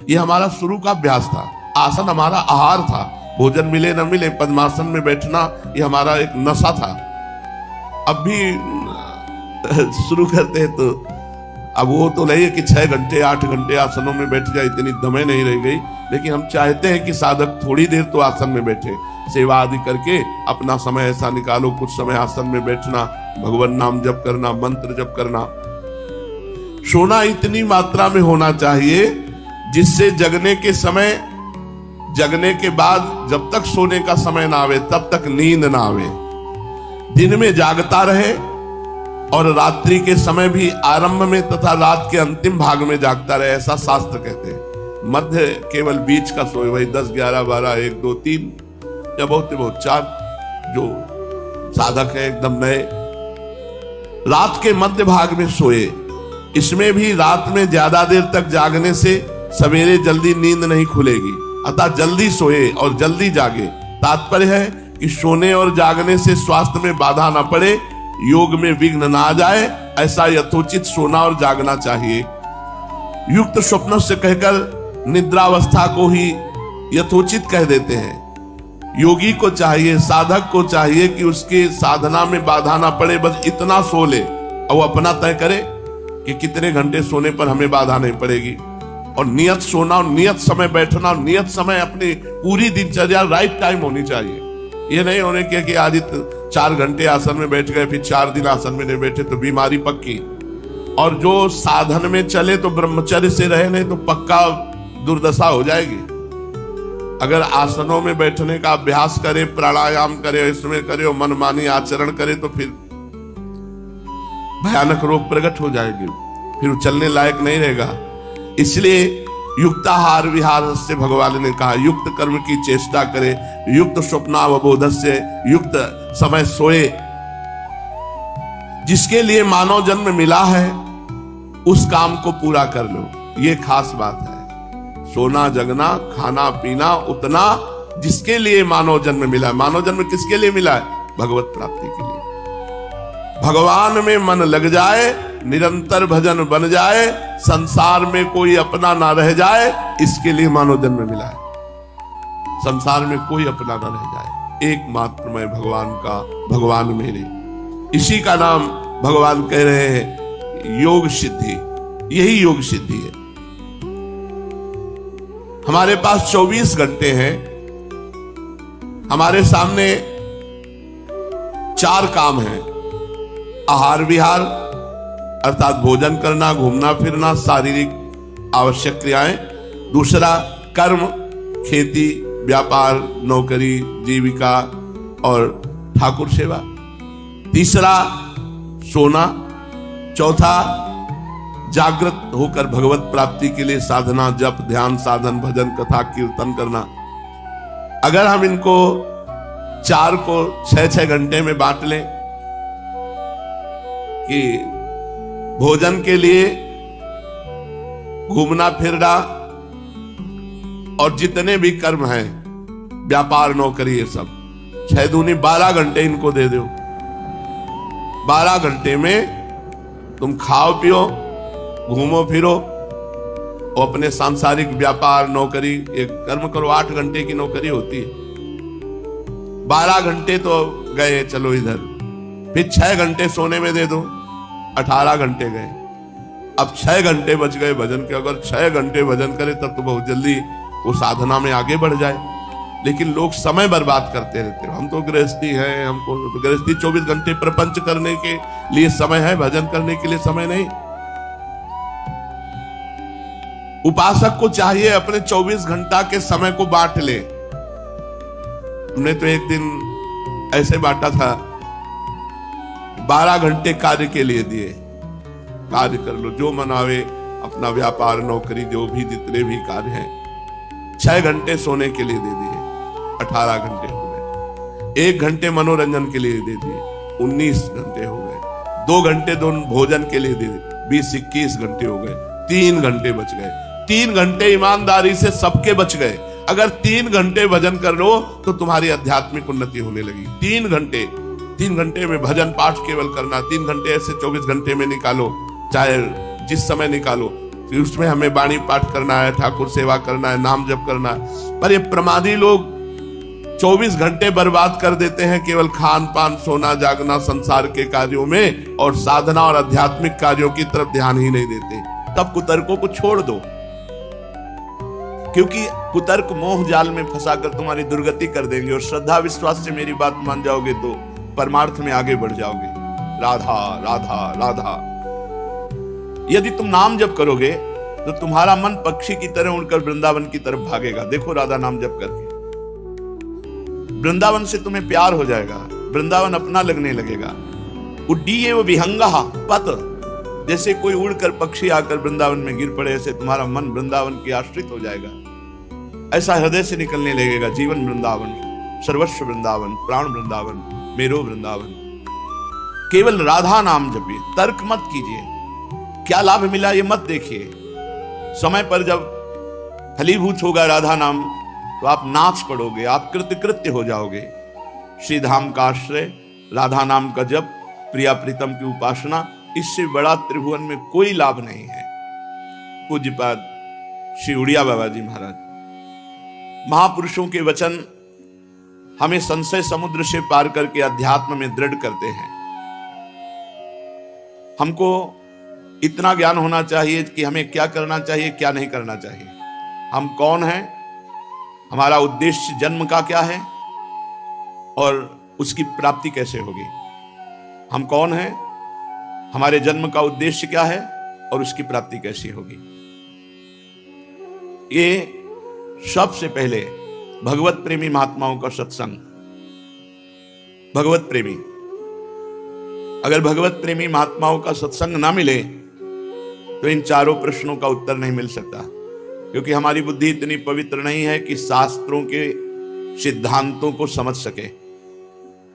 ये हमारा शुरू का अभ्यास था। आसन हमारा आहार था, भोजन मिले न मिले पद्मासन में बैठना ये हमारा एक नशा था। अब भी शुरू करते हैं तो अब वो तो नहीं है कि 6 घंटे 8 घंटे आसनों में बैठ जाए, इतनी दमें नहीं रह गई, लेकिन हम चाहते हैं कि साधक थोड़ी देर तो आसन में बैठे, सेवा आदि करके अपना समय ऐसा निकालो, कुछ समय आसन में बैठना, भगवान नाम जप करना, मंत्र जप करना। सोना इतनी मात्रा में होना चाहिए जिससे जगने के समय, जगने के बाद जब तक सोने का समय ना आवे तब तक नींद ना आवे, दिन में जागता रहे और रात्रि के समय भी आरंभ में तथा रात के अंतिम भाग में जागता रहे, ऐसा शास्त्र कहते हैं। मध्य केवल बीच का सोए, वही 10, 11, 12, 1, 2, 3 या बहुत 4 जो साधक है एकदम नए, रात के मध्य भाग में सोए। इसमें भी रात में ज्यादा देर तक जागने से सवेरे जल्दी नींद नहीं खुलेगी, अतः जल्दी सोए और जल्दी जागे। तात्पर्य है कि सोने और जागने से स्वास्थ्य में बाधा न पड़े, योग में विघ्न ना आ जाए, ऐसा यथोचित सोना और जागना चाहिए। युक्त स्वप्न से कहकर निद्रावस्था को ही यथोचित कह देते हैं। योगी को चाहिए, साधक को चाहिए कि उसके साधना में बाधा ना पड़े, बस इतना सो ले और वो अपना तय करे कि कितने घंटे सोने पर हमें बाधा नहीं पड़ेगी। और नियत सोना और नियत समय बैठना और नियत समय अपनी पूरी दिनचर्या राइट टाइम होनी चाहिए। ये नहीं होने के कि आज 4 घंटे आसन में बैठ गए फिर 4 दिन आसन में नहीं बैठे तो बीमारी पक्की। और जो साधन में चले तो ब्रह्मचर्य से रहे, नहीं तो पक्का दुर्दशा हो जाएगी। अगर आसनों में बैठने का अभ्यास करे, प्राणायाम करे, इसमें करे और मनमानी आचरण करे तो फिर भयानक रोग प्रकट हो जाएगी, फिर चलने लायक नहीं रहेगा। इसलिए युक्ताहार विहार से भगवान ने कहा युक्त कर्म की चेष्टा करे, युक्त स्वप्नावबोध से युक्त समय सोए। जिसके लिए मानव जन्म मिला है उस काम को पूरा कर लो, ये खास बात है। सोना जगना खाना पीना उतना जिसके लिए मानव जन्म मिला है। मानव जन्म किसके लिए मिला है? भगवत प्राप्ति के लिए। भगवान में मन लग जाए, निरंतर भजन बन जाए, संसार में कोई अपना ना रह जाए, इसके लिए मानव जन्म मिला है। संसार में कोई अपना ना रह जाए, एकमात्र मैं भगवान का, भगवान मेरे। इसी का नाम भगवान कह रहे हैं योग सिद्धि। यही योग सिद्धि है। हमारे पास 24 घंटे हैं, हमारे सामने 4 काम हैं। आहार विहार अर्थात भोजन करना, घूमना फिरना, शारीरिक आवश्यक क्रियाएं। दूसरा कर्म, खेती, व्यापार, नौकरी, जीविका और ठाकुर सेवा। तीसरा सोना। चौथा जागृत होकर भगवत प्राप्ति के लिए साधना, जप, ध्यान, साधन, भजन, कथा, कीर्तन करना। अगर हम इनको 4 को 6-6 घंटे में बांट लें कि भोजन के लिए घूमना फिरना और जितने भी कर्म हैं, व्यापार, नौकरी, ये सब 6 दूनी 12 घंटे इनको दे दो। 12 घंटे में तुम खाओ पियो, घूमो फिरो और अपने सांसारिक व्यापार, नौकरी, एक कर्म करो। 8 घंटे की नौकरी होती है, 12 घंटे तो गए चलो इधर, फिर 6 घंटे सोने में दे दो, 18 घंटे गए। अब 6 घंटे बच गए भजन के। अगर 6 घंटे भजन करे तब तो बहुत जल्दी वो साधना में आगे बढ़ जाए। लेकिन लोग समय बर्बाद करते रहते हैं। हम तो गृहस्थी हैं, हमको तो गृहस्थी 24 घंटे प्रपंच करने के लिए समय है, भजन करने के लिए समय नहीं। उपासक को चाहिए अपने 24 घंटा के समय को बांट ले। हमने तो एक दिन ऐसे बांटा था, 12 घंटे कार्य के लिए दिए, कार्य कर लो जो मनावे, अपना व्यापार, नौकरी, जो भी जितने भी कार्य हैं। 6 घंटे सोने के लिए दे दिए, 18 घंटे हो गए। 1 घंटे मनोरंजन के लिए दे दिए, 19 घंटे हो गए। 2 घंटे भोजन के लिए दे दिए, 20-21 घंटे हो गए। 3 घंटे बच गए। 3 घंटे ईमानदारी से सबके बच गए। अगर 3 घंटे भजन कर लो तो तुम्हारी आध्यात्मिक उन्नति होने लगी। 3 घंटे में भजन पाठ केवल करना। 3 घंटे ऐसे 24 घंटे में निकालो, चाहे जिस समय निकालो। कि उसमें हमें वाणी पाठ करना है, ठाकुर सेवा करना है, नाम जप करना है। पर ये प्रमादी लोग 24 घंटे बर्बाद कर देते हैं केवल खान पान, सोना, जागना, संसार के कार्यों में, और साधना और आध्यात्मिक कार्यों की तरफ ध्यान ही नहीं देते। तब कुतर्कों को छोड़ दो, क्योंकि कुतर्क मोह जाल में फंसाकर तुम्हारी दुर्गति कर देंगे, और श्रद्धा विश्वास से मेरी बात मान जाओगे तो परमार्थ में आगे बढ़ जाओगे। राधा राधा राधा। यदि तुम नाम जप करोगे तो तुम्हारा मन पक्षी की तरह उड़कर वृंदावन की तरफ भागेगा। देखो राधा नाम जप करके वृंदावन से तुम्हें प्यार हो जाएगा, वृंदावन अपना लगने लगेगा। उड्डीये वो विहंगा पत, जैसे कोई उड़कर पक्षी आकर वृंदावन में गिर पड़े, ऐसे तुम्हारा मन वृंदावन की आश्रित हो जाएगा। ऐसा हृदय से निकलने लगेगा, जीवन वृंदावन, सर्वस्व वृंदावन, प्राण वृंदावन, मेरो वृंदावन। केवल राधा नाम जपिए, तर्क मत कीजिए। क्या लाभ मिला ये मत देखिए। समय पर जब फलीभूत होगा राधा नाम तो आप नाच पड़ोगे, आप कृतकृत्य हो जाओगे। श्री धाम का आश्रय, राधा नाम का जप, प्रिया प्रीतम की उपासना, इससे बड़ा त्रिभुवन में कोई लाभ नहीं है। पूज्यपाद श्री उड़िया बाबा जी महाराज। महापुरुषों के वचन हमें संशय समुद्र से पार करके अध्यात्म में दृढ़ करते हैं। हमको इतना ज्ञान होना चाहिए कि हमें क्या करना चाहिए, क्या नहीं करना चाहिए। हम कौन हैं, हमारा उद्देश्य जन्म का क्या है और उसकी प्राप्ति कैसे होगी। हम कौन हैं, हमारे जन्म का उद्देश्य क्या है और उसकी प्राप्ति कैसी होगी। ये सबसे पहले भगवत प्रेमी महात्माओं का सत्संग। भगवत प्रेमी, अगर भगवत प्रेमी महात्माओं का सत्संग ना मिले तो इन चारों प्रश्नों का उत्तर नहीं मिल सकता, क्योंकि हमारी बुद्धि इतनी पवित्र नहीं है कि शास्त्रों के सिद्धांतों को समझ सके।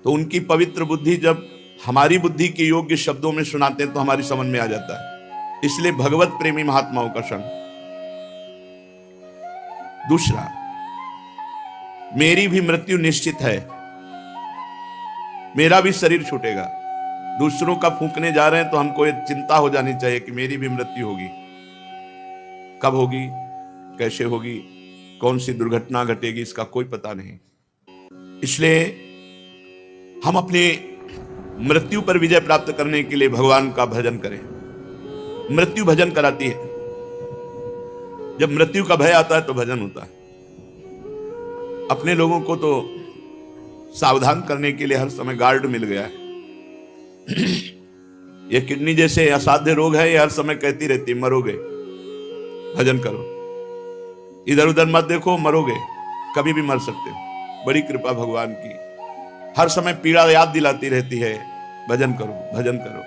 तो उनकी पवित्र बुद्धि जब हमारी बुद्धि के योग्य शब्दों में सुनाते हैं तो हमारी समझ में आ जाता है। इसलिए भगवत प्रेमी महात्माओं का संग। दूसरा, मेरी भी मृत्यु निश्चित है, मेरा भी शरीर छूटेगा। दूसरों का फूंकने जा रहे हैं तो हमको ये चिंता हो जानी चाहिए कि मेरी भी मृत्यु होगी। कब होगी, कैसे होगी, कौन सी दुर्घटना घटेगी, इसका कोई पता नहीं। इसलिए हम अपनी मृत्यु पर विजय प्राप्त करने के लिए भगवान का भजन करें। मृत्यु भजन कराती है। जब मृत्यु का भय आता है तो भजन होता है। अपने लोगों को तो सावधान करने के लिए हर समय गार्ड मिल गया है। ये किडनी जैसे असाध्य रोग है, ये हर समय कहती रहती है मरोगे, भजन करो, इधर उधर मत देखो, मरोगे, कभी भी मर सकते हो। बड़ी कृपा भगवान की, हर समय पीड़ा याद दिलाती रहती है, भजन करो, भजन करो।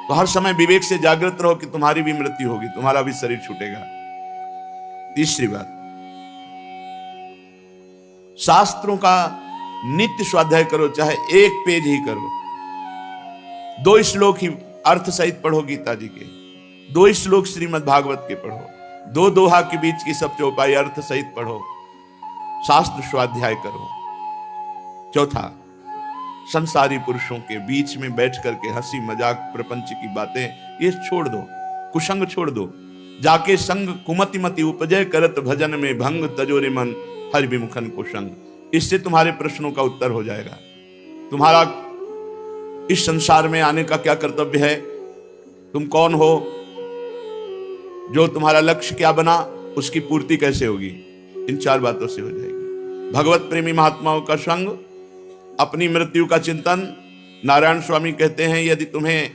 तो हर समय विवेक से जागृत रहो कि तुम्हारी भी मृत्यु होगी, तुम्हारा भी शरीर छूटेगा। तीसरी बात, शास्त्रों का नित्य स्वाध्याय करो, चाहे एक पेज ही करो। 2 श्लोक ही अर्थ सहित पढ़ो गीता जी के, 2 श्लोक श्रीमद् भागवत के पढ़ो, 2 दोहा के बीच की सब चौपाई अर्थ सहित पढ़ो, शास्त्र स्वाध्याय करो। चौथा, संसारी पुरुषों के बीच में बैठ करके हंसी मजाक प्रपंच की बातें ये छोड़ दो, कुसंग छोड़ दो। जाके संग कुमति मति उपजय करत भजन में भंग तजोरे मन हरि विमुखन कुसंग। इससे तुम्हारे प्रश्नों का उत्तर हो जाएगा। तुम्हारा इस संसार में आने का क्या कर्तव्य है, तुम कौन हो, जो तुम्हारा लक्ष्य क्या बना, उसकी पूर्ति कैसे होगी, इन 4 बातों से हो जाएगी। भगवत प्रेमी महात्माओं का संग, अपनी मृत्यु का चिंतन। नारायण स्वामी कहते हैं यदि तुम्हें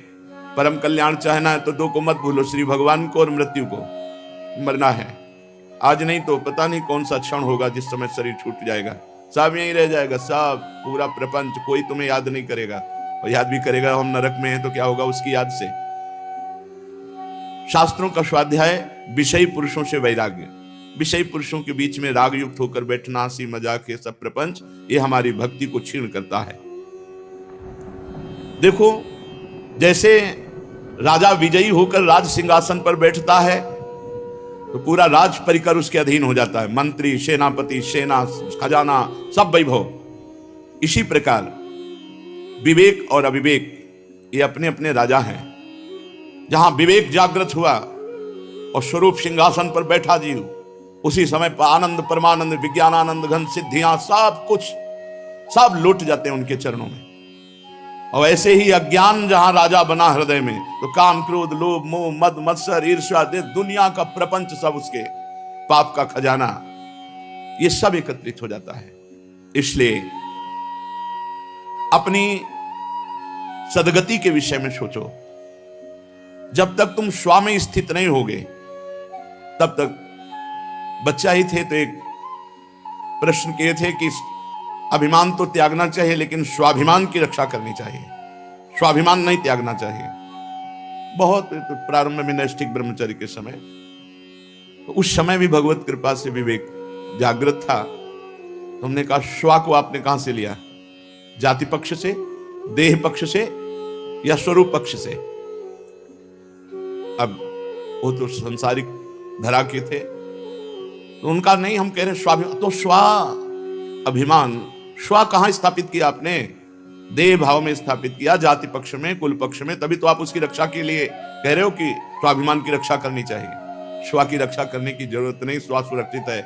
परम कल्याण चाहना है तो 2 को मत भूलो, श्री भगवान को और मृत्यु को। मरना है आज नहीं तो पता नहीं कौन सा क्षण होगा जिस समय शरीर छूट जाएगा, सब यहीं रह जाएगा, सब पूरा प्रपंच। कोई तुम्हें याद नहीं करेगा, और याद भी करेगा हम नरक में हैं तो क्या होगा उसकी याद से। शास्त्रों का स्वाध्याय, विषयी पुरुषों से वैराग्य। विषयी पुरुषों के बीच में राग युक्त होकर बैठना, हंसी मजाक, ये सब प्रपंच, ये हमारी भक्ति को क्षीण करता है। देखो, जैसे राजा विजयी होकर राज सिंहासन पर बैठता है तो पूरा राज परिकर उसके अधीन हो जाता है, मंत्री, सेनापति, सेना, खजाना, सब वैभव। इसी प्रकार विवेक और अविवेक ये अपने अपने राजा हैं। जहां विवेक जागृत हुआ और स्वरूप सिंहासन पर बैठा जीव, उसी समय पर आनंद, परमानंद, विज्ञानानंद, घन सिद्धियां सब कुछ सब लुट जाते हैं उनके चरणों में। और ऐसे ही अज्ञान जहां राजा बना हृदय में, तो काम, क्रोध, लोभ, मोह, मद, मत्सर, ईर्ष्या, दुनिया का प्रपंच, सब उसके पाप का खजाना, ये सब एकत्रित हो जाता है। इसलिए अपनी सदगति के विषय में सोचो। जब तक तुम स्व में स्थित नहीं होगे, तब तक बच्चा ही थे तो एक प्रश्न किए थे कि अभिमान तो त्यागना चाहिए, लेकिन स्वाभिमान की रक्षा करनी चाहिए, स्वाभिमान नहीं त्यागना चाहिए। बहुत प्रारंभ में नैष्ठिक ब्रह्मचर्य के समय, तो उस समय भी भगवत कृपा से विवेक जागृत था। तुमने कहा स्व को आपने कहां से लिया? जाति पक्ष से, देह पक्ष से, या स्वरूप पक्ष से? अब वो तो सांसारिक धरा के थे, तो उनका नहीं, हम कह रहे स्वाभिमान। तो स्व अभिमान, स्व कहां स्थापित किया आपने? देह भाव में स्थापित किया, जाति पक्ष में, कुल पक्ष में। तभी तो आप उसकी रक्षा के लिए कह रहे हो कि स्वाभिमान की रक्षा करनी चाहिए। स्व की रक्षा करने की जरूरत नहीं, स्व सुरक्षित है।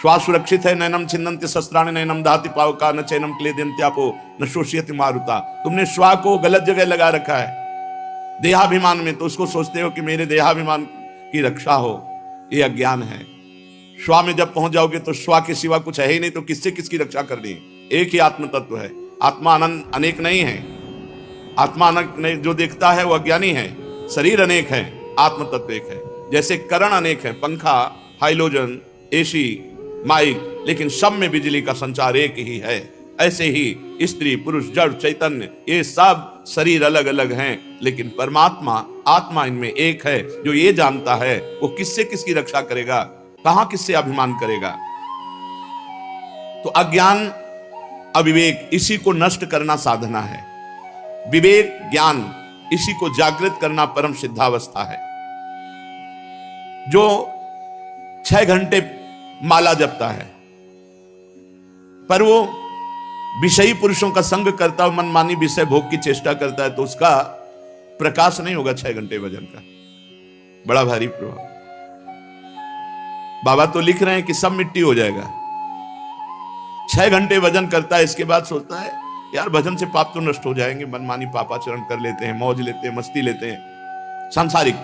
स्व सुरक्षित है। नैनम छिन्नन्ति शस्त्राणि नैनम दहति पावका न चैनम क्लेदन्त्यापो न शोष्यति मारुता। तुमने स्व को गलत जगह लगा रखा है देहाभिमान में, तो उसको सोचते हो कि मेरे देहाभिमान की रक्षा हो, ये अज्ञान है। स्व में जब पहुंच जाओगे तो स्व के सिवा कुछ है ही नहीं, तो किससे किसकी रक्षा करनी है? एक ही आत्म तत्व है। आत्मा अनेक नहीं है। आत्मा अनेक जो देखता है वो अज्ञानी है। शरीर अनेक है, आत्म तत्व एक है। जैसे करण अनेक है, पंखा, हाइलोजन, एसी, माइक, लेकिन सब में बिजली का संचार एक ही है। ऐसे ही स्त्री, पुरुष, जड़, चैतन्य, ये सब शरीर अलग अलग हैं, लेकिन परमात्मा, आत्मा इनमें एक है। जो ये जानता है वो किससे किसकी रक्षा करेगा, कहां किससे अभिमान करेगा? तो अज्ञान, अविवेक, इसी को नष्ट करना साधना है। विवेक, ज्ञान, इसी को जागृत करना परम सिद्धावस्था है। जो 6 घंटे माला जपता है, पर वो विषयी पुरुषों का संग करता हुआ मनमानी विषय भोग की चेष्टा करता है, तो उसका प्रकाश नहीं होगा 6 घंटे भजन का। बड़ा भारी प्रभाव। बाबा तो लिख रहे हैं कि सब मिट्टी हो जाएगा। 6 घंटे भजन करता है, इसके बाद सोचता है यार भजन से पाप तो नष्ट हो जाएंगे। मनमानी पापाचरण कर लेते हैं, मौज लेते हैं, मस्ती लेते हैं, सांसारिक।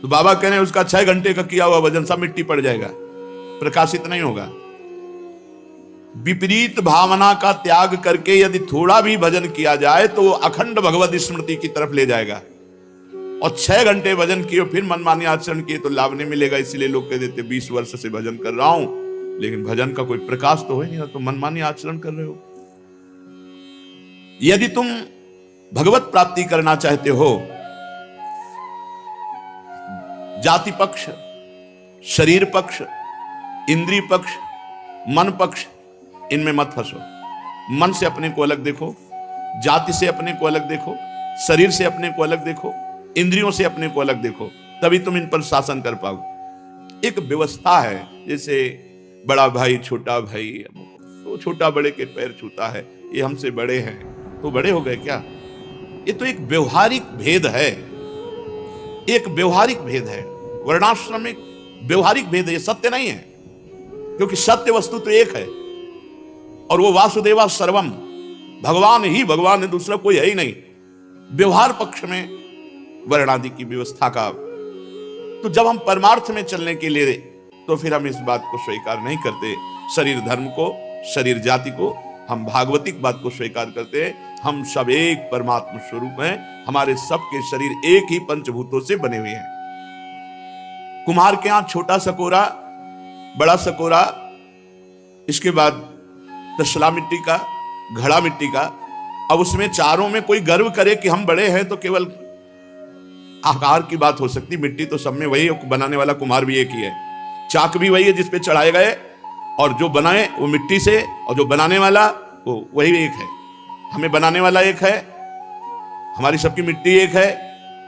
तो बाबा कह रहे हैं उसका 6 घंटे का किया हुआ भजन सब मिट्टी पड़ जाएगा, प्रकाशित नहीं होगा। विपरीत भावना का त्याग करके यदि थोड़ा भी भजन किया जाए तो वो अखंड भगवत स्मृति की तरफ ले जाएगा। और 6 घंटे भजन किए फिर मनमानी आचरण किए तो लाभ नहीं मिलेगा। इसीलिए लोग कह देते 20 वर्ष से भजन कर रहा हूं, लेकिन भजन का कोई प्रकाश तो है नहीं, तो मनमानी आचरण कर रहे हो। यदि तुम भगवत प्राप्ति करना चाहते हो, जाति पक्ष, शरीर पक्ष, इंद्रिय पक्ष, मन पक्ष, इनमें मत फंसो। मन से अपने को अलग देखो, जाति से अपने को अलग देखो, शरीर से अपने को अलग देखो, इंद्रियों से अपने को अलग देखो, तभी तुम इन पर शासन कर पाओ। एक व्यवस्था है, जैसे बड़ा भाई छोटा भाई, तो छोटा बड़े के पैर छूता है, ये हमसे बड़े हैं तो बड़े हो गए क्या? ये तो एक व्यवहारिक भेद है, एक व्यवहारिक भेद है। वर्णाश्रम एक व्यवहारिक भेद है, ये सत्य नहीं है। क्योंकि सत्य वस्तु तो एक है, और वो वासुदेवा सर्वम, भगवान ही भगवान है, दूसरा कोई है ही नहीं। व्यवहार पक्ष में वर्णादि की व्यवस्था का, तो जब हम परमार्थ में चलने के लिए, तो फिर हम इस बात को स्वीकार नहीं करते। शरीर धर्म को, शरीर जाति को, हम भागवतिक बात को स्वीकार करते हैं। हम सब एक परमात्मा स्वरूप हैं, हमारे सबके शरीर एक ही पंचभूतों से बने हुए हैं। कुम्हार के यहां छोटा सकोरा, बड़ा सकोरा, इसके बाद तसला मिट्टी का, घड़ा मिट्टी का। अब उसमें चारों में कोई गर्व करे कि हम बड़े हैं, तो केवल आकार की बात हो सकती। मिट्टी तो सब में वही, बनाने वाला कुम्हार भी एक ही है, चाक भी वही है जिसपे चढ़ाए गए, और जो बनाए वो मिट्टी से, और जो बनाने वाला वो वही एक है। हमें बनाने वाला एक है, हमारी सबकी मिट्टी एक है,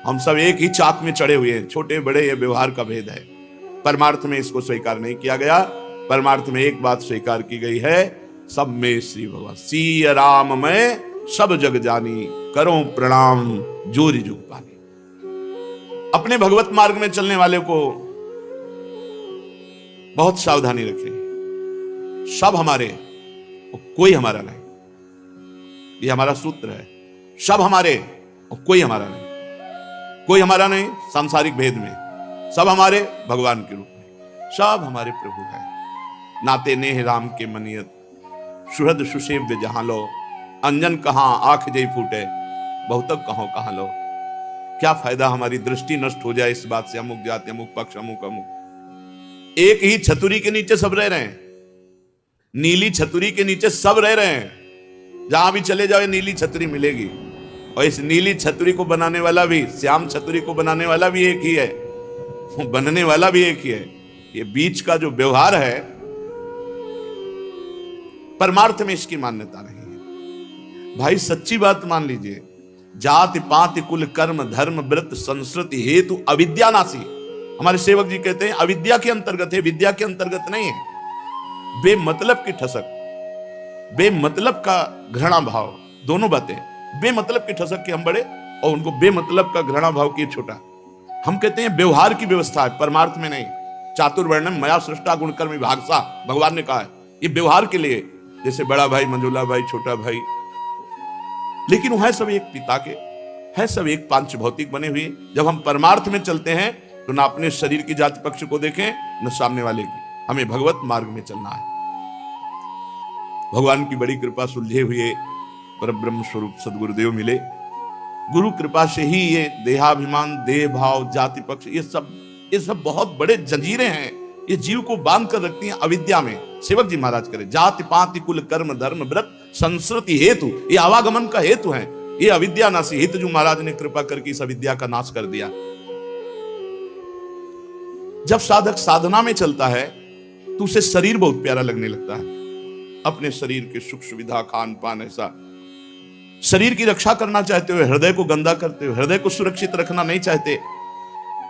हम सब एक ही चाक में चढ़े हुए हैं। छोटे बड़े ये व्यवहार का भेद है। परमार्थ में इसको स्वीकार नहीं किया गया। परमार्थ में एक बात स्वीकार की गई है, सब में श्री भगवान, सिया राम में सब जग जानी, करो प्रणाम जोरी जुग पानी। अपने भगवत मार्ग में चलने वाले को बहुत सावधानी रखें। सब हमारे, कोई हमारा नहीं, ये हमारा सूत्र है। सब हमारे और कोई हमारा नहीं, कोई हमारा नहीं सांसारिक भेद में, सब हमारे भगवान के रूप में, सब हमारे प्रभु है। नाते नेह राम के मनियत, सुहृद सुसेव्य जहां लो, अंजन कहां आंख जई फूटे, बहुतक कहो कहां लो। क्या फायदा हमारी दृष्टि नष्ट हो जाए इस बात से, अमुक जाति अमुक पक्ष अमुक अमुक। एक ही छतुरी के नीचे सब रह रहे हैं, नीली छतुरी के नीचे सब रह रहे हैं। जहां भी चले जाओ नीली छतुरी मिलेगी, और इस नीली छतुरी को बनाने वाला भी, श्याम छतुरी को बनाने वाला भी एक ही है, बनने वाला भी एक ही है। ये बीच का जो व्यवहार है, परमार्थ में इसकी मान्यता नहीं है। भाई सच्ची बात मान लीजिए, जाति पाति कुल कर्म धर्म व्रत संस्कृति हेतु अविद्या नासी। हमारे सेवक जी कहते हैं अविद्या के अंतर्गत है, विद्या के अंतर्गत नहीं है। बेमतलब की ठसक, बेमतलब का घृणा भाव, दोनों बातें। बेमतलब की ठसक के हम बड़े, और उनको बेमतलब का घृणा भाव किए छोटा। हम कहते हैं व्यवहार की व्यवस्था है, परमार्थ में नहीं। चातुर्वर्ण्यम मया सृष्टा गुणकर्म विभागसा, भगवान ने कहा है, ये व्यवहार के लिए, जैसे बड़ा भाई मंझोला भाई छोटा भाई, लेकिन वो है सब एक पिता के, है सब एक पांच भौतिक बने हुए। जब हम परमार्थ में चलते हैं तो ना अपने शरीर की जाति पक्ष को देखें न सामने वाले की, हमें भगवत मार्ग में चलना है। भगवान की बड़ी कृपा सुलझे हुए परब्रह्म स्वरूप सदगुरुदेव मिले। गुरु कृपा से ही ये देहाभिमान, देह भाव, जाति पक्ष, ये सब बहुत बड़े जंजीरें हैं, ये जीव को बांध कर रखती हैं अविद्या में। सेवक जी महाराज करे, जाति पाति कुल कर्म धर्म व्रत संस्कृति हेतु, ये आवागमन का हेतु है। ये अविद्या नासी, हित जो महाराज ने कृपा करके इस अविद्या का नाश कर दिया। जब साधक साधना में चलता है तो उसे शरीर बहुत प्यारा लगने लगता है। अपने शरीर के सुख सुविधा, खान पान, ऐसा शरीर की रक्षा करना चाहते हो, हृदय को गंदा करते हो, हृदय को सुरक्षित रखना नहीं चाहते,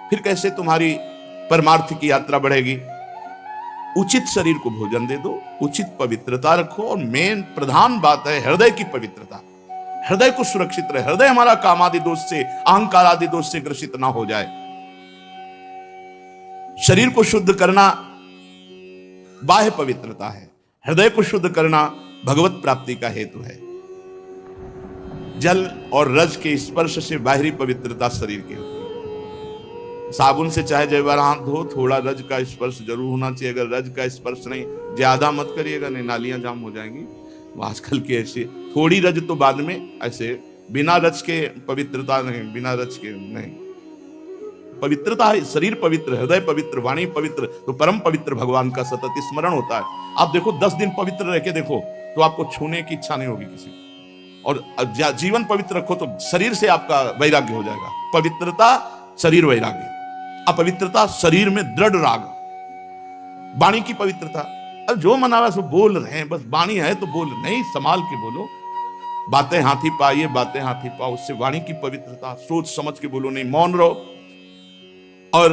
फिर कैसे तुम्हारी परमार्थ की यात्रा बढ़ेगी। उचित शरीर को भोजन दे दो, उचित पवित्रता रखो, और मेन प्रधान बात है हृदय की पवित्रता। हृदय को सुरक्षित रहे, हृदय हमारा काम आदि दोष से, अहंकार आदि दोष से ग्रसित ना हो जाए। शरीर को शुद्ध करना बाह्य पवित्रता है, हृदय को शुद्ध करना भगवत प्राप्ति का हेतु है। जल और रज के स्पर्श से बाहरी पवित्रता शरीर की होती है। साबुन से चाहे जय बार हाथ धो, थोड़ा रज का स्पर्श जरूर होना चाहिए। अगर रज का स्पर्श नहीं, ज्यादा मत करिएगा, नहीं नालियां जाम हो जाएंगी। आजकल के ऐसे थोड़ी रज तो बाद में, ऐसे बिना रज के पवित्रता नहीं, बिना रज के नहीं। पवित्रता है, शरीर पवित्र, हृदय पवित्र, वाणी पवित्र, तो परम पवित्र भगवान का सतत स्मरण होता है। आप देखो 10 दिन पवित्र रह के देखो तो आपको छूने की इच्छा नहीं होगी किसी को। और जीवन पवित्र रखो तो शरीर से आपका वैराग्य हो जाएगा। पवित्रता शरीर वैराग्य, अपवित्रता शरीर में दृढ़ राग। वाणी की पवित्रता, अब जो मनावा सो बोल रहे हैं, बस वाणी है तो बोल, नहीं संभाल के बोलो। बातें हाथी पाइए, बातें हाथी पाओ, उससे वाणी की पवित्रता। सोच समझ के बोलो, नहीं मौन रहो। और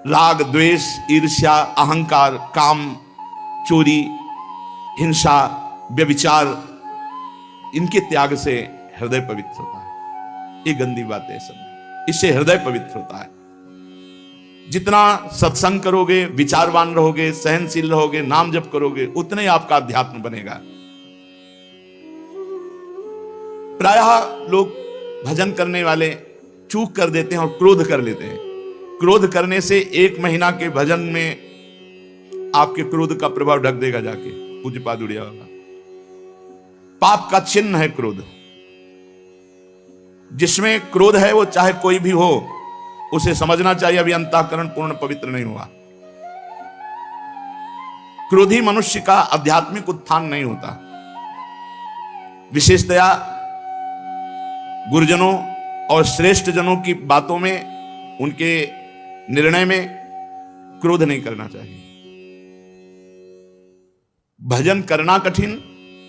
राग द्वेष ईर्ष्या अहंकार काम चोरी हिंसा व्यभिचार, इनके त्याग से हृदय पवित्र होता है। ये गंदी बात है सब, इससे हृदय पवित्र होता है। जितना सत्संग करोगे, विचारवान रहोगे, सहनशील रहोगे, नाम जप करोगे, उतने ही आपका अध्यात्म बनेगा। प्रायः लोग भजन करने वाले चूक कर देते हैं और क्रोध कर लेते हैं। क्रोध करने से 1 महीना के भजन में आपके क्रोध का प्रभाव ढक देगा जाके, पूज्यपाद उड़िया वाला। पाप का चिन्ह है क्रोध। जिसमें क्रोध है वो चाहे कोई भी हो, उसे समझना चाहिए अभी अंतःकरण पूर्ण पवित्र नहीं हुआ। क्रोधी मनुष्य का आध्यात्मिक उत्थान नहीं होता। विशेषतया गुरुजनों और श्रेष्ठ जनों की बातों में, उनके निर्णय में क्रोध नहीं करना चाहिए। भजन करना कठिन,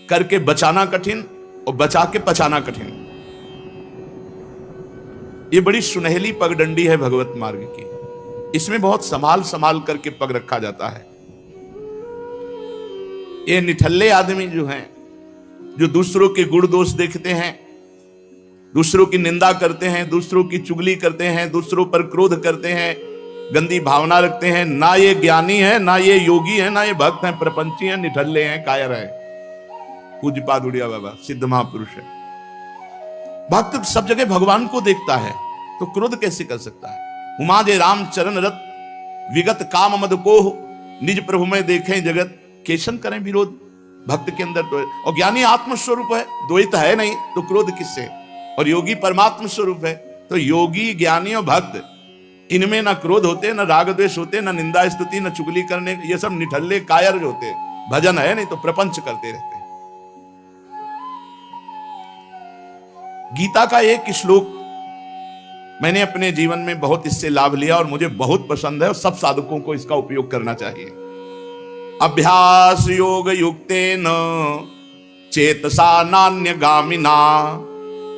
करके बचाना कठिन, और बचा के पचाना कठिन। ये बड़ी सुनहली पगडंडी है भगवत मार्ग की। इसमें बहुत संभाल संभाल करके पग रखा जाता है। ये निठल्ले आदमी जो हैं, जो दूसरों के गुण दोष देखते हैं, दूसरों की निंदा करते हैं, दूसरों की चुगली करते हैं, दूसरों पर क्रोध करते हैं, गंदी भावना रखते हैं, ना ये ज्ञानी है, ना ये योगी है, ना ये भक्त हैं, प्रपंची हैं, निठल्ले हैं, कायर है। पूज्यपाद उड़िया बाबा सिद्ध महापुरुष है। भक्त सब जगह भगवान को देखता है तो क्रोध कैसे कर सकता है। उमा जे राम चरण रत विगत काम मद को निज प्रभु में देखें जगत, केशन करें विरोध। भक्त के अंदर तो, और ज्ञानी आत्मस्वरूप है, द्वैत है नहीं, तो क्रोध किससे। और योगी परमात्म स्वरूप है, तो योगी, ज्ञानी और भक्त इनमें ना क्रोध होते, ना राग द्वेष होते, ना निंदा स्तुति, ना चुगली करने, ये सब निठल्ले कायर जो होते। भजन है नहीं तो प्रपंच करते रहते। गीता का एक श्लोक मैंने अपने जीवन में बहुत इससे लाभ लिया और मुझे बहुत पसंद है, और सब साधकों को इसका उपयोग करना चाहिए। अभ्यास योग युक्तेन चेतसा नान्यगामिना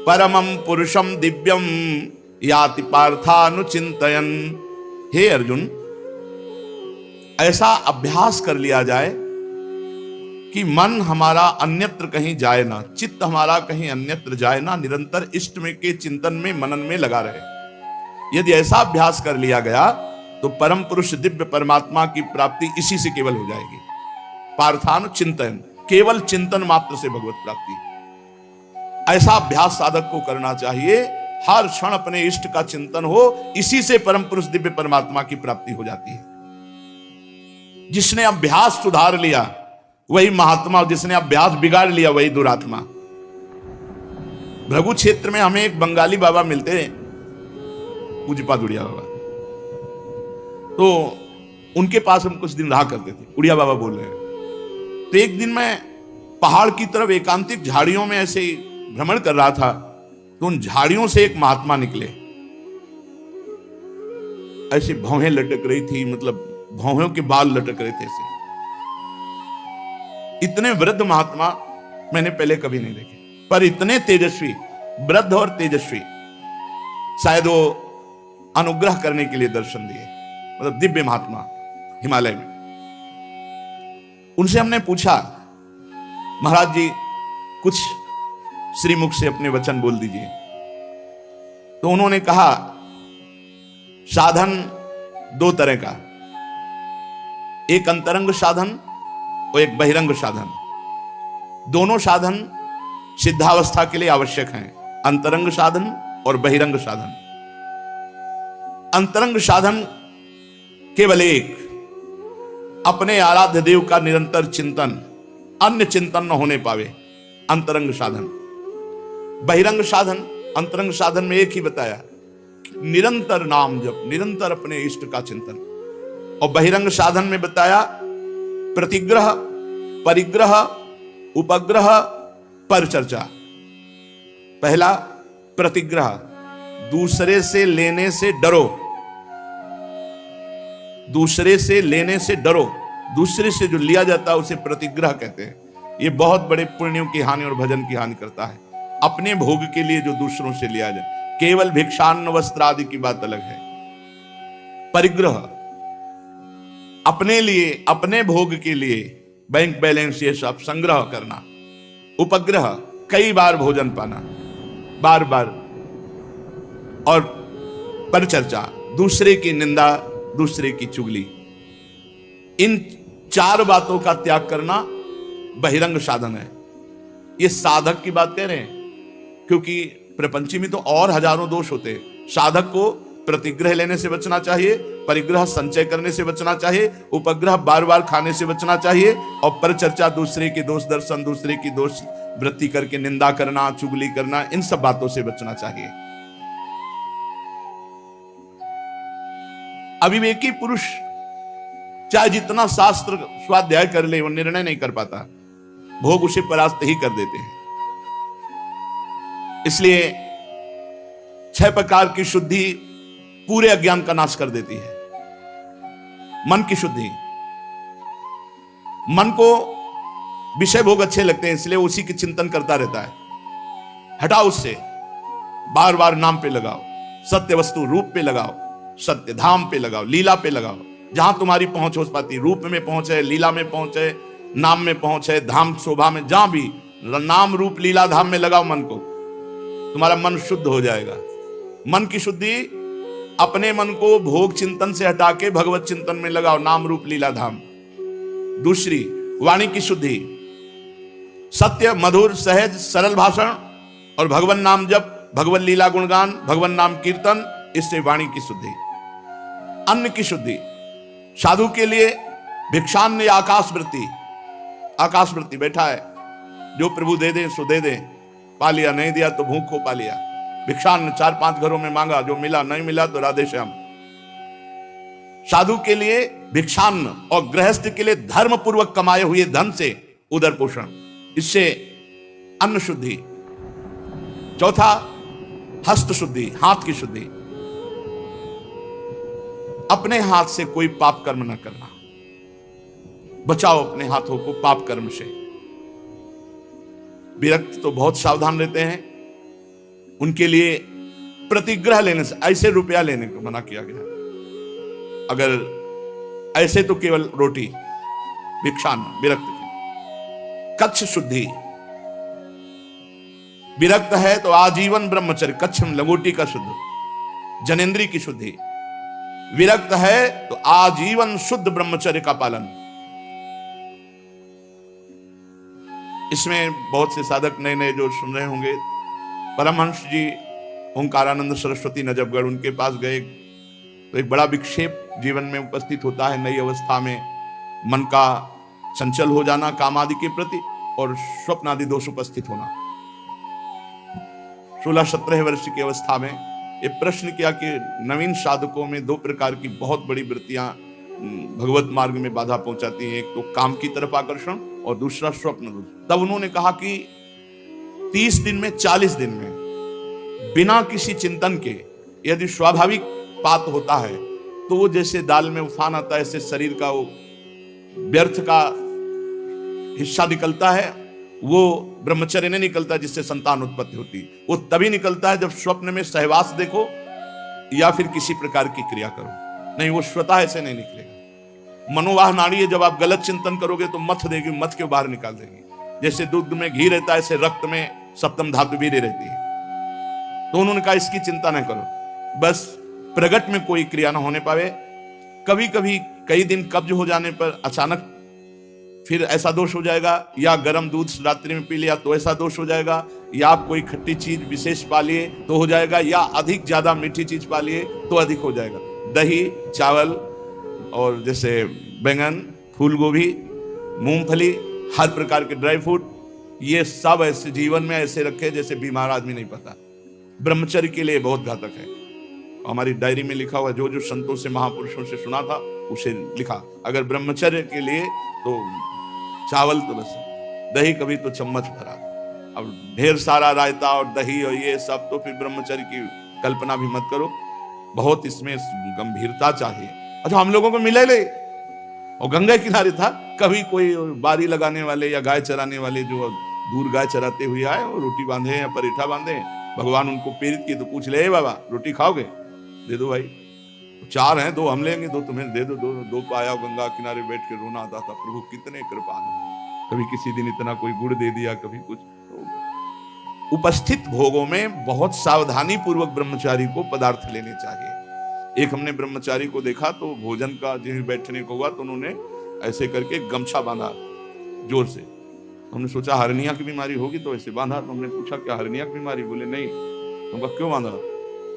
परमं पुरुषम दिव्यम याति पार्थानुचिंतयन्। हे अर्जुन, ऐसा अभ्यास कर लिया जाए कि मन हमारा अन्यत्र कहीं जाए ना, चित्त हमारा कहीं अन्यत्र जाए ना, निरंतर इष्ट में के चिंतन में, मनन में लगा रहे। यदि ऐसा अभ्यास कर लिया गया तो परम पुरुष दिव्य परमात्मा की प्राप्ति इसी से केवल हो जाएगी। पार्थानु चिंतन, केवल चिंतन मात्र से भगवत प्राप्ति। ऐसा अभ्यास साधक को करना चाहिए। हर क्षण अपने इष्ट का चिंतन हो, इसी से परम पुरुष दिव्य परमात्मा की प्राप्ति हो जाती है। जिसने अभ्यास सुधार लिया वही महात्मा, जिसने अभ्यास बिगाड़ लिया वही दुरात्मा। भृगु क्षेत्र में हमें एक बंगाली बाबा मिलते हैं, पूज्यपाद उड़िया बाबा। तो उनके पास हम कुछ दिन रहा करते थे। उड़िया बाबा बोल रहे हैं। तो एक दिन मैं पहाड़ की तरफ एकांतिक झाड़ियों में ऐसे ही भ्रमण कर रहा था, तो उन झाड़ियों से एक महात्मा निकले। ऐसी भौहें लटक रही थी, मतलब भौहों के बाल लटक रहे थे ऐसे। इतने वृद्ध महात्मा मैंने पहले कभी नहीं देखे, पर इतने तेजस्वी, वृद्ध और तेजस्वी। शायद वो अनुग्रह करने के लिए दर्शन दिए, मतलब दिव्य महात्मा हिमालय में। उनसे हमने पूछा, महाराज जी कुछ श्रीमुख से अपने वचन बोल दीजिए। तो उन्होंने कहा, साधन दो तरह का, एक अंतरंग साधन और एक बहिरंग साधन। दोनों साधन सिद्धावस्था के लिए आवश्यक हैं, अंतरंग साधन और बहिरंग साधन। अंतरंग साधन केवल एक, अपने आराध्य देव का निरंतर चिंतन, अन्य चिंतन न होने पावे, अंतरंग साधन। बहिरंग साधन, अंतरंग साधन में एक ही बताया, निरंतर नाम जप, निरंतर अपने इष्ट का चिंतन। और बहिरंग साधन में बताया प्रतिग्रह, परिग्रह, उपग्रह, परचर्चा। पहला प्रतिग्रह, दूसरे से लेने से डरो, दूसरे से लेने से डरो। दूसरे से जो लिया जाता है उसे प्रतिग्रह कहते हैं। ये बहुत बड़े पुण्यों की हानि और भजन की हानि करता है। अपने भोग के लिए जो दूसरों से लिया जाए, केवल भिक्षान्न वस्त्र आदि की बात अलग है। परिग्रह, अपने लिए, अपने भोग के लिए बैंक बैलेंस ये सब संग्रह करना। उपग्रह, कई बार भोजन पाना, बार बार। और परचर्चा, दूसरे की निंदा, दूसरे की चुगली। इन चार बातों का त्याग करना बहिरंग साधन है। ये साधक की बात कह रहे हैं, क्योंकि प्रपंची में तो और हजारों दोष होते हैं। साधक को प्रतिग्रह लेने से बचना चाहिए, परिग्रह संचय करने से बचना चाहिए, उपग्रह बार बार खाने से बचना चाहिए, और परचर्चा, दूसरे की दोष दर्शन, दूसरे की दोष वृत्ति करके निंदा करना, चुगली करना, इन सब बातों से बचना चाहिए। अविवेकी पुरुष चाहे जितना शास्त्र स्वाध्याय कर ले, वो निर्णय नहीं कर पाता, भोग उसे परास्त ही कर देते हैं। इसलिए 6 प्रकार की शुद्धि पूरे अज्ञान का नाश कर देती है। मन की शुद्धि, मन को विषय भोग अच्छे लगते हैं, इसलिए उसी की चिंतन करता रहता है। हटाओ उससे, बार बार नाम पे लगाओ, सत्य वस्तु रूप पे लगाओ, सत्य धाम पे लगाओ, लीला पे लगाओ। जहां तुम्हारी पहुंच हो पाती, रूप में पहुंच है, लीला में पहुंच है, नाम में पहुंच है, धाम शोभा में, जहां भी नाम रूप लीला धाम में लगाओ मन को। तुम्हारा मन शुद्ध हो जाएगा। मन की शुद्धि, अपने मन को भोग चिंतन से हटा के भगवत चिंतन में लगाओ, नाम रूप लीला धाम। दूसरी, वाणी की शुद्धि, सत्य, मधुर, सहज, सरल भाषण और भगवान नाम जप, भगवान लीला गुणगान, भगवान नाम कीर्तन, इससे वाणी की शुद्धि। अन्न की शुद्धि, साधु के लिए भिक्षान्न या आकाश वृत्ति। आकाश वृत्ति बैठा है, जो प्रभु दे दे सो दे दे, पा लिया, नहीं दिया तो भूख को पा लिया। भिक्षान्न 4-5 घरों में मांगा, जो मिला, नहीं मिला तो राधे श्याम। साधु के लिए भिक्षान्न और गृहस्थ के लिए धर्म पूर्वक कमाए हुए धन से उदर पोषण, इससे अन्न शुद्धि। चौथा, हस्त शुद्धि, हाथ की शुद्धि, अपने हाथ से कोई पाप कर्म न करना, बचाओ अपने हाथों को पाप कर्म से। विरक्त तो बहुत सावधान रहते हैं, उनके लिए प्रतिग्रह लेने से, ऐसे रुपया लेने को मना किया गया। अगर ऐसे तो केवल रोटी, भिक्षान्न विरक्त की। कच्छ शुद्धि, विरक्त है तो आजीवन ब्रह्मचर्य, कच्छम लंगोटी का शुद्ध। जनेन्द्री की शुद्धि, विरक्त है तो आजीवन शुद्ध ब्रह्मचर्य का पालन। इसमें बहुत से साधक नए नए जो सुन रहे होंगे, परमहंस जी ओंकारानंद सरस्वती नजफगढ़, उनके पास गए तो एक बड़ा विक्षेप जीवन में उपस्थित होता है। नई अवस्था में मन का चंचल हो जाना काम आदि के प्रति, और स्वप्न आदि दोष उपस्थित होना। 16-17 वर्ष की अवस्था में ये प्रश्न किया कि नवीन साधकों में 2 प्रकार की बहुत बड़ी वृत्तियां भगवत मार्ग में बाधा पहुंचाती हैं, एक तो काम की तरफ आकर्षण और दूसरा स्वप्न दोष। तब उन्होंने कहा कि 30 दिन में 40 दिन में बिना किसी चिंतन के यदि स्वाभाविक पात होता है तो वो जैसे दाल में उफान आता है, ऐसे शरीर का वो व्यर्थ का हिस्सा निकलता है, वो ब्रह्मचर्य नहीं निकलता जिससे संतान उत्पत्ति होती। वो तभी निकलता है जब स्वप्न में सहवास देखो या फिर किसी प्रकार की क्रिया करो, नहीं वो स्वतः ऐसे नहीं निकलेगा। मनोवाह नाड़ी है, जब आप गलत चिंतन करोगे तो मथ देगी, मथ के बाहर निकाल देगी। जैसे दूध में घी रहता है, ऐसे रक्त में सप्तम धातु भी रहती है। तो उन्होंने कहा इसकी चिंता न करो, बस प्रगट में कोई क्रिया न होने पावे। कभी कभी कई दिन कब्ज हो जाने पर अचानक फिर ऐसा दोष हो जाएगा, या गर्म दूध रात्रि में पी लिया तो ऐसा दोष हो जाएगा, या आप कोई खट्टी चीज विशेष पा लिए तो हो जाएगा, या अधिक ज्यादा मीठी चीज पा लिए तो अधिक हो जाएगा। दही, चावल और जैसे बैंगन, फूल गोभी, मूंगफली, हर प्रकार के ड्राई फ्रूट, ये सब ऐसे जीवन में ऐसे रखे जैसे बीमार आदमी नहीं पता। ब्रह्मचर्य के लिए बहुत घातक है। हमारी डायरी में लिखा हुआ, जो जो संतों से महापुरुषों से सुना था उसे लिखा। अगर ब्रह्मचर्य के लिए तो चावल तो बस, दही कभी तो चम्मच भरा, अब ढेर सारा रायता और दही और ये सब, तो फिर ब्रह्मचर्य की कल्पना भी मत करो। बहुत इसमें गंभीरता चाहिए। अच्छा, हम लोगों को मिले ले, और गंगा किनारे था, कभी कोई बारी लगाने वाले या गाय चराने वाले जो दूर गाय चराते हुए आए और रोटी बांधे या परेठा बांधे, भगवान उनको प्रेरित किए तो पूछ ले, बाबा रोटी खाओगे? दे दो भाई। 4 हैं, 2 हम लेंगे, 2 तुम्हें दे दो। 2 पाया, गंगा किनारे बैठ के रोना आता था, प्रभु कितने कृपालु। कभी किसी दिन इतना कोई गुड़ दे दिया, कभी कुछ। तो उपस्थित भोगों में बहुत सावधानी पूर्वक ब्रह्मचारी को पदार्थ लेने चाहिए। एक हमने ब्रह्मचारी को देखा तो भोजन का जिन्हें बैठने को हुआ तो उन्होंने ऐसे करके गमछा बांधा जोर से। हमने सोचा हरनिया की बीमारी होगी तो ऐसे बांधा। तो हमने पूछा क्या हरनिया की बीमारी? बोले नहीं। हमको क्यों बांधा?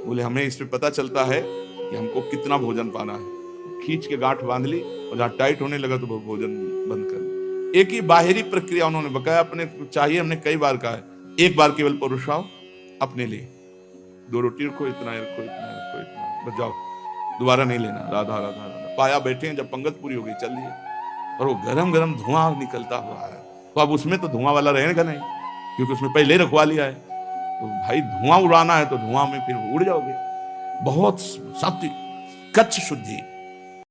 बोले हमें इससे पता चलता है कि हमको कितना भोजन पाना है। खींच के गांठ बांध ली और जहाँ टाइट होने लगा तो भोजन बंद कर ली। एक ही बाहरी प्रक्रिया उन्होंने बताया। अपने चाहिए, हमने कई बार कहा है, एक बार केवल परोसाओ अपने लिए, 2 रोटी रखो, इतना रखो, इतना रखो, इतना बच जाओ, दोबारा नहीं लेना। राधा राधा राधा। पाया बैठे हैं, जब पंगत पूरी हो गई चल दिए, और वो गरम गरम धुआं निकलता हुआ है। तो अब उसमें तो धुआं वाला रहेगा नहीं, क्योंकि उसमें पहले रखवा लिया है। तो भाई धुआं उड़ाना है तो धुआं में फिर उड़ जाओगे। बहुत सात्विक कच्छ शुद्धि।